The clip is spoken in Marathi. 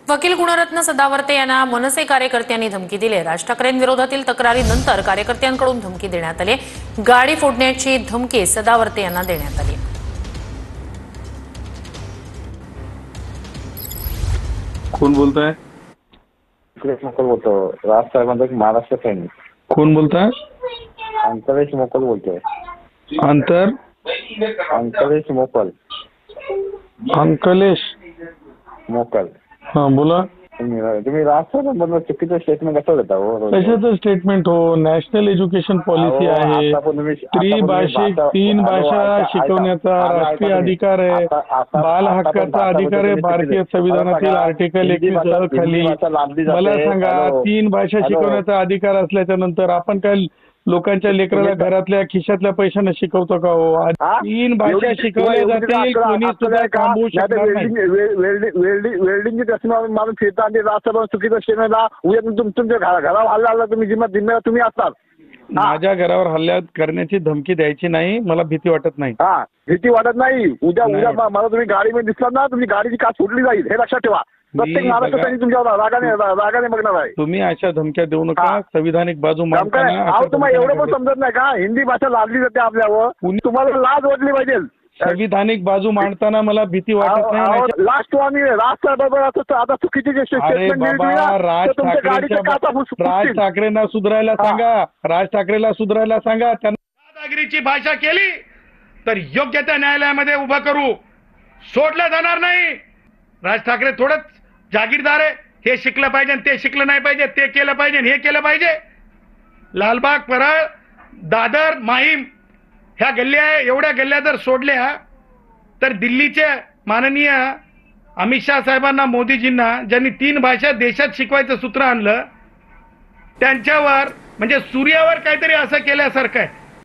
वकील गुणरत्न सदावर्ते यांना मनसे कार्यकर्त्यांनी धमकी दिली। राज ठाकरेंविरोधातील तक्रारीनंतर कार्यकर्त्यांकडून धमकी देण्यात आली। गाडी फोडण्याची धमकी सदावर्ते यांना देण्यात आली। कोण बोलताय? मोकल बोलतो। राज साहेबांचा महाराष्ट्र सैनिक। कोण बोलताय? अंतरेश मोकल बोलतोय। अंकलेश मोकल। अंकलेश मोकल। हाँ बोला। तुम्ही राज साहेबांबद्दल चुकीचं स्टेटमेंट कसं देता हो? कशाचं स्टेटमेंट हो? नॅशनल एज्युकेशन पॉलिसी आहे, त्रिभाषिक 3 भाषा शिकवण्याचा राष्ट्रीय अधिकार आहे, बाल हक्काचा अधिकार आहे भारतीय संविधानातील आर्टिकल 21 खाली। मला सांगा, 3 भाषा शिकवण्याचा अधिकार असल्याच्या नंतर आपण काय लोकांच्या लेकराला घरातल्या खिशातल्या पैशाने शिकवतो का हो? 3 भाषा शिकवल्या जातील, कोणी सुद्धा थांबवू शकणार नाही। वेल्डिंगची तसं मारून फिरता आणि राष्ट्रभर चुकीचं स्टेटमेंटला उद्या तुमच्या घरावर हल्ला आला तुम्ही जिम्मेदार तुम्ही असतात। माझ्या घरावर हल्ला करण्याची धमकी द्यायची नाही, मला भीती वाटत नाही। हा, भीती वाटत नाही। उद्या मला तुम्ही गाडीमध्ये दिसलात ना, तुमची गाडीची काच फुटली जाईल, हे लक्षात ठेवा। प्रत्येक महाराष्ट्रासाठी तुमच्यावर रागाने बघणार आहे। तुम्ही अशा धमक्या देऊ नका, संविधानिक बाजू मांडताना तुम्हाला एवढं पण समजत नाही का? हिंदी भाषा लादली जाते आपल्यावर, तुम्हाला लाज वाटली पाहिजे। संविधानिक बाजू मांडताना मला भीती वाटत नाही। लास्ट आम्ही राज साहेबांवर आता चुकीचे राज ठाकरेंना सुधारायला सांगा, राज ठाकरेला सुधारायला सांगा। त्यांना दादागिरीची भाषा केली तर योग्य त्या न्यायालयामध्ये उभं करू, सोडलं जाणार नाही। राज ठाकरे थोडंच जागीरदार आहे, हे शिकलं पाहिजे ते शिकलं नाही पाहिजे, ते केलं पाहिजे हे केलं पाहिजे। लालबाग, परळ, दादर, माहीम ह्या गल्ल्या आहे, एवढ्या गल्ल्या जर सोडल्या तर दिल्लीचे माननीय अमित शाह साहेबांना, मोदीजींना, ज्यांनी 3 भाषा देशात शिकवायचं सूत्र आणलं, त्यांच्यावर म्हणजे सूर्यावर काहीतरी असं केल्यासारखं आहे।